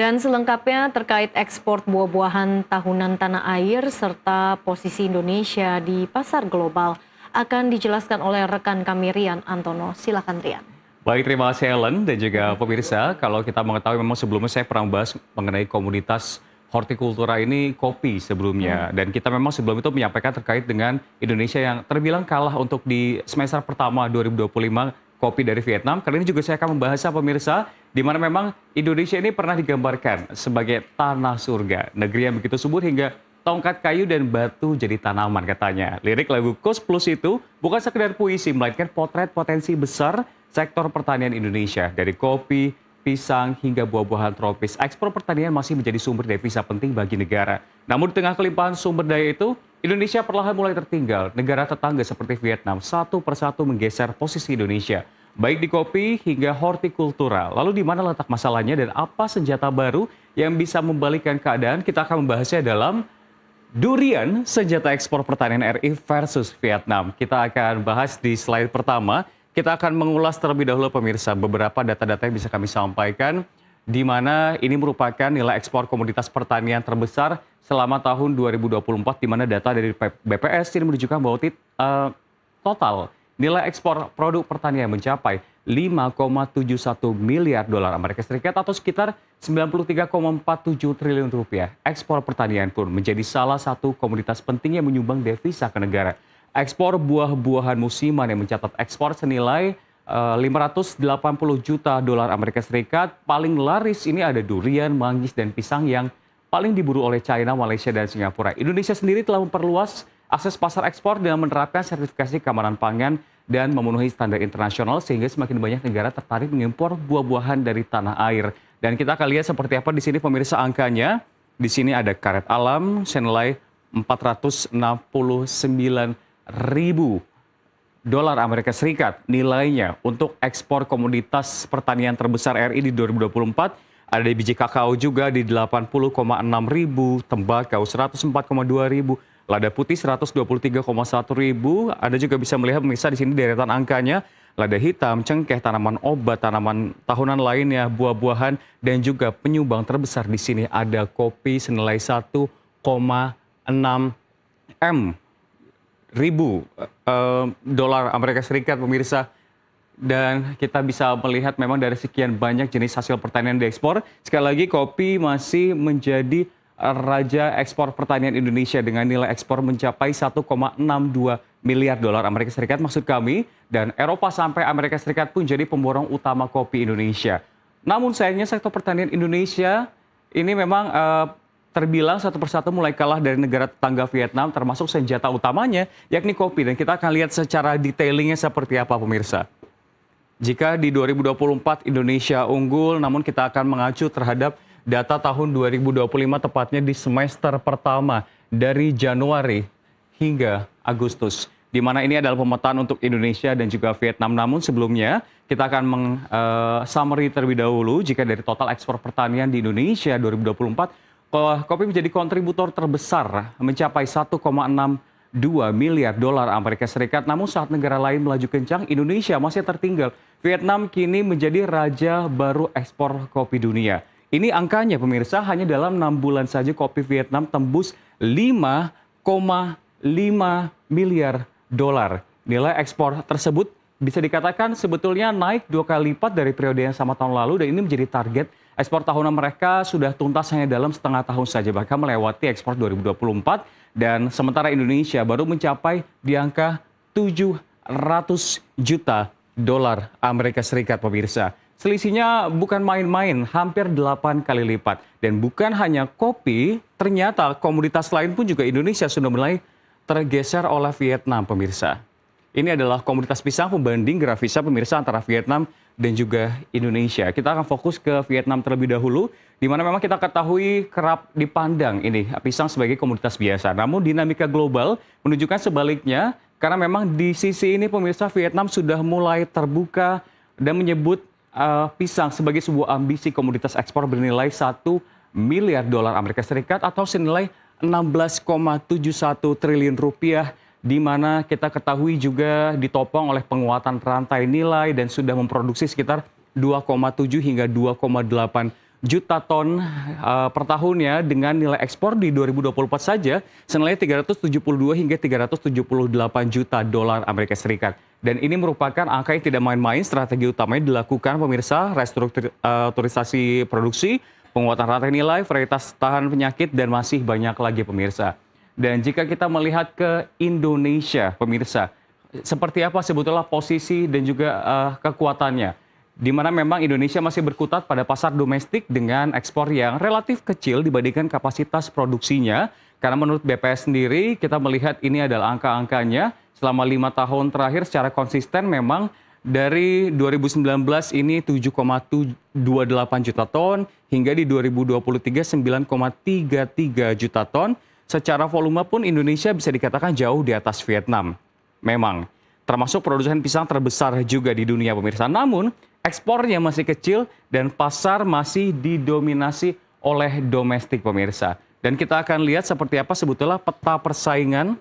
Dan selengkapnya terkait ekspor buah-buahan tahunan tanah air serta posisi Indonesia di pasar global akan dijelaskan oleh rekan kami Rian Antono. Silakan Rian. Baik, terima kasih Ellen dan juga pemirsa. Kalau kita mengetahui memang sebelumnya saya pernah bahas mengenai komoditas hortikultura ini kopi sebelumnya. Dan kita memang sebelum itu menyampaikan terkait dengan Indonesia yang terbilang kalah untuk di semester pertama 2025 kopi dari Vietnam. Kali ini juga saya akan membahas pemirsa, di mana memang Indonesia ini pernah digambarkan sebagai tanah surga. Negeri yang begitu subur hingga tongkat kayu dan batu jadi tanaman katanya. Lirik lagu Kos Plus itu bukan sekedar puisi, melainkan potret potensi besar sektor pertanian Indonesia. Dari kopi, pisang, hingga buah-buahan tropis. Ekspor pertanian masih menjadi sumber devisa penting bagi negara. Namun di tengah kelimpahan sumber daya itu, Indonesia perlahan mulai tertinggal. Negara tetangga seperti Vietnam satu persatu menggeser posisi Indonesia. Baik di kopi hingga hortikultura. Lalu di mana letak masalahnya dan apa senjata baru yang bisa membalikkan keadaan? Kita akan membahasnya dalam Durian, senjata ekspor pertanian RI versus Vietnam. Kita akan bahas di slide pertama. Kita akan mengulas terlebih dahulu pemirsa beberapa data-data yang bisa kami sampaikan, di mana ini merupakan nilai ekspor komoditas pertanian terbesar selama tahun 2024, di mana data dari BPS ini menunjukkan bahwa total nilai ekspor produk pertanian mencapai 5,71 miliar dolar Amerika Serikat atau sekitar 93,47 triliun rupiah. Ekspor pertanian pun menjadi salah satu komoditas penting yang menyumbang devisa ke negara. Ekspor buah-buahan musiman yang mencatat ekspor senilai 580 juta dolar Amerika Serikat. Paling laris ini ada durian, manggis, dan pisang yang paling diburu oleh China, Malaysia, dan Singapura. Indonesia sendiri telah memperluas akses pasar ekspor dengan menerapkan sertifikasi keamanan pangan dan memenuhi standar internasional sehingga semakin banyak negara tertarik mengimpor buah-buahan dari tanah air. Dan kita akan lihat seperti apa di sini pemirsa angkanya. Di sini ada karet alam senilai 469.000 dolar Amerika Serikat nilainya untuk ekspor komoditas pertanian terbesar RI di 2024. Ada di biji kakao juga di 80,6 ribu, tembakau 104,2 ribu, lada putih 123,1 ribu. Ada juga bisa melihat pemirsa di sini deretan angkanya, lada hitam, cengkeh, tanaman obat, tanaman tahunan lainnya, buah-buahan, dan juga penyumbang terbesar di sini ada kopi senilai 1,6 ribu dolar Amerika Serikat pemirsa. Dan kita bisa melihat memang dari sekian banyak jenis hasil pertanian diekspor, sekali lagi kopi masih menjadi raja ekspor pertanian Indonesia dengan nilai ekspor mencapai 1,62 miliar dolar Amerika Serikat maksud kami, dan Eropa sampai Amerika Serikat pun jadi pemborong utama kopi Indonesia. Namun sayangnya sektor pertanian Indonesia ini memang terbilang satu persatu mulai kalah dari negara tetangga Vietnam, termasuk senjata utamanya yakni kopi, dan kita akan lihat secara detailingnya seperti apa pemirsa. Jika di 2024 Indonesia unggul, namun kita akan mengacu terhadap data tahun 2025 tepatnya di semester pertama dari Januari hingga Agustus. Di mana ini adalah pemetaan untuk Indonesia dan juga Vietnam. Namun sebelumnya kita akan summary terlebih dahulu jika dari total ekspor pertanian di Indonesia 2024, kopi menjadi kontributor terbesar mencapai 1,62 miliar dolar Amerika Serikat. Namun saat negara lain melaju kencang, Indonesia masih tertinggal. Vietnam kini menjadi raja baru ekspor kopi dunia. Ini angkanya pemirsa, hanya dalam 6 bulan saja kopi Vietnam tembus 5,5 miliar dolar. Nilai ekspor tersebut bisa dikatakan sebetulnya naik 2 kali lipat dari periode yang sama tahun lalu, dan ini menjadi target ekspor tahunan mereka sudah tuntas hanya dalam setengah tahun saja, bahkan melewati ekspor 2024, dan sementara Indonesia baru mencapai di angka 700 juta dolar Amerika Serikat pemirsa. Selisihnya bukan main-main, hampir 8 kali lipat. Dan bukan hanya kopi, ternyata komoditas lain pun juga Indonesia sudah mulai tergeser oleh Vietnam pemirsa. Ini adalah komoditas pisang pembanding grafisa pemirsa antara Vietnam dan juga Indonesia. Kita akan fokus ke Vietnam terlebih dahulu, di mana memang kita ketahui kerap dipandang ini pisang sebagai komoditas biasa. Namun dinamika global menunjukkan sebaliknya, karena memang di sisi ini pemirsa Vietnam sudah mulai terbuka dan menyebut pisang sebagai sebuah ambisi komoditas ekspor bernilai 1 miliar dolar Amerika Serikat atau senilai 16,71 triliun rupiah, di mana kita ketahui juga ditopang oleh penguatan rantai nilai dan sudah memproduksi sekitar 2,7 hingga 2,8 juta ton per tahunnya dengan nilai ekspor di 2024 saja senilai 372 hingga 378 juta dolar Amerika Serikat. Dan ini merupakan angka yang tidak main-main. Strategi utamanya dilakukan pemirsa, restrukturisasi produksi, penguatan rantai nilai, varietas tahan penyakit, dan masih banyak lagi pemirsa. Dan jika kita melihat ke Indonesia pemirsa, seperti apa sebetulnya posisi dan juga kekuatannya? Di mana memang Indonesia masih berkutat pada pasar domestik dengan ekspor yang relatif kecil dibandingkan kapasitas produksinya. Karena menurut BPS sendiri, kita melihat ini adalah angka-angkanya selama 5 tahun terakhir secara konsisten memang dari 2019 ini 7,28 juta ton, hingga di 2023 9,33 juta ton. Secara volume pun Indonesia bisa dikatakan jauh di atas Vietnam. Memang, termasuk produsen pisang terbesar juga di dunia pemirsa. Namun, ekspornya masih kecil dan pasar masih didominasi oleh domestik pemirsa. Dan kita akan lihat seperti apa sebetulnya peta persaingan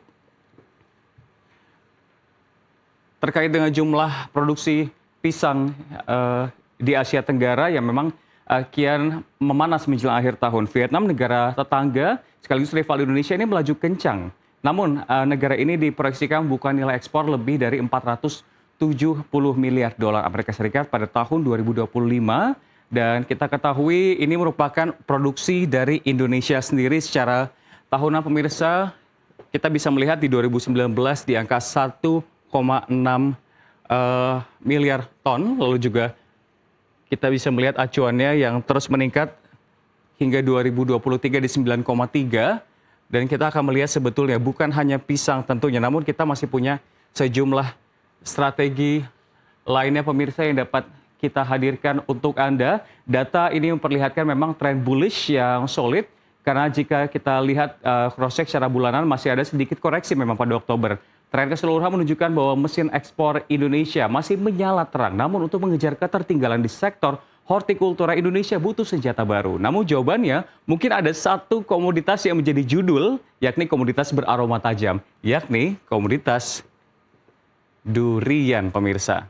terkait dengan jumlah produksi pisang di Asia Tenggara yang memang kian memanas menjelang akhir tahun. Vietnam, negara tetangga sekaligus rival Indonesia, ini melaju kencang. Namun negara ini diproyeksikan buka nilai ekspor lebih dari 470 miliar dolar Amerika Serikat pada tahun 2025. Dan kita ketahui ini merupakan produksi dari Indonesia sendiri secara tahunan pemirsa. Kita bisa melihat di 2019 di angka 1,6 miliar ton. Lalu juga kita bisa melihat acuannya yang terus meningkat hingga 2023 di 9,3. Dan kita akan melihat sebetulnya bukan hanya pisang tentunya, namun kita masih punya sejumlah strategi lainnya pemirsa yang dapat kita hadirkan untuk Anda. Data ini memperlihatkan memang tren bullish yang solid, karena jika kita lihat cross-check secara bulanan masih ada sedikit koreksi memang pada Oktober. Tren keseluruhan menunjukkan bahwa mesin ekspor Indonesia masih menyala terang, namun untuk mengejar ketertinggalan di sektor hortikultura Indonesia butuh senjata baru. Namun jawabannya mungkin ada satu komoditas yang menjadi judul, yakni komoditas beraroma tajam, yakni komoditas durian pemirsa.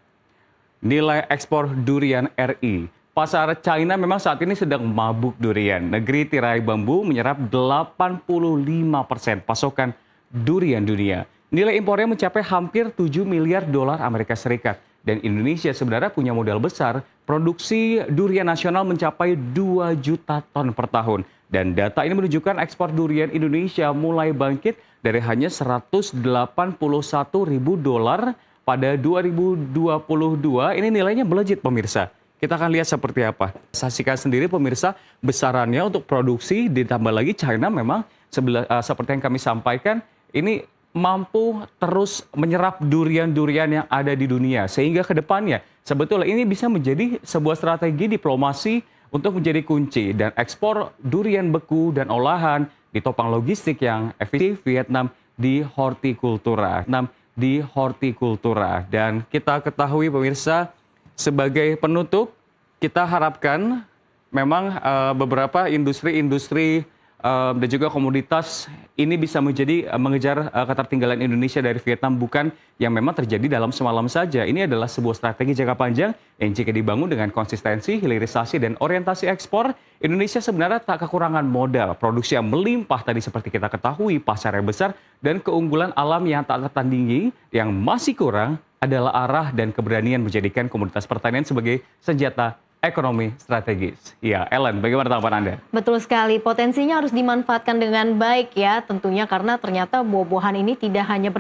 Nilai ekspor durian RI. Pasar China memang saat ini sedang mabuk durian. Negeri tirai bambu menyerap 85% pasokan durian dunia. Nilai impornya mencapai hampir 7 miliar dolar Amerika Serikat. Dan Indonesia sebenarnya punya modal besar. Produksi durian nasional mencapai 2 juta ton per tahun. Dan data ini menunjukkan ekspor durian Indonesia mulai bangkit dari hanya 181 ribu dolar pada 2022. Ini nilainya melejit pemirsa. Kita akan lihat seperti apa. Saksikan sendiri pemirsa besarannya untuk produksi, ditambah lagi China memang seperti yang kami sampaikan, ini mampu terus menyerap durian-durian yang ada di dunia. Sehingga ke depannya sebetulnya ini bisa menjadi sebuah strategi diplomasi untuk menjadi kunci. Dan ekspor durian beku dan olahan ditopang logistik yang efisien Vietnam di hortikultura. Dan kita ketahui pemirsa, sebagai penutup kita harapkan memang beberapa industri-industri dan juga komoditas ini bisa mengejar ketertinggalan Indonesia dari Vietnam, bukan yang memang terjadi dalam semalam saja. Ini adalah sebuah strategi jangka panjang yang jika dibangun dengan konsistensi, hilirisasi, dan orientasi ekspor, Indonesia sebenarnya tak kekurangan modal. Produksi yang melimpah tadi seperti kita ketahui, pasar yang besar, dan keunggulan alam yang tak tertandingi. Yang masih kurang adalah arah dan keberanian menjadikan komoditas pertanian sebagai senjata ekonomi strategis. Ya, Ellen, bagaimana tanggapan Anda? Betul sekali, potensinya harus dimanfaatkan dengan baik ya, tentunya karena ternyata buah-buahan ini tidak hanya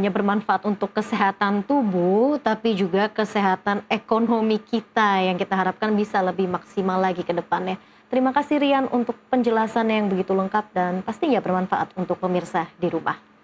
bermanfaat untuk kesehatan tubuh, tapi juga kesehatan ekonomi kita yang kita harapkan bisa lebih maksimal lagi ke depannya. Terima kasih Rian untuk penjelasan yang begitu lengkap dan pastinya bermanfaat untuk pemirsa di rumah.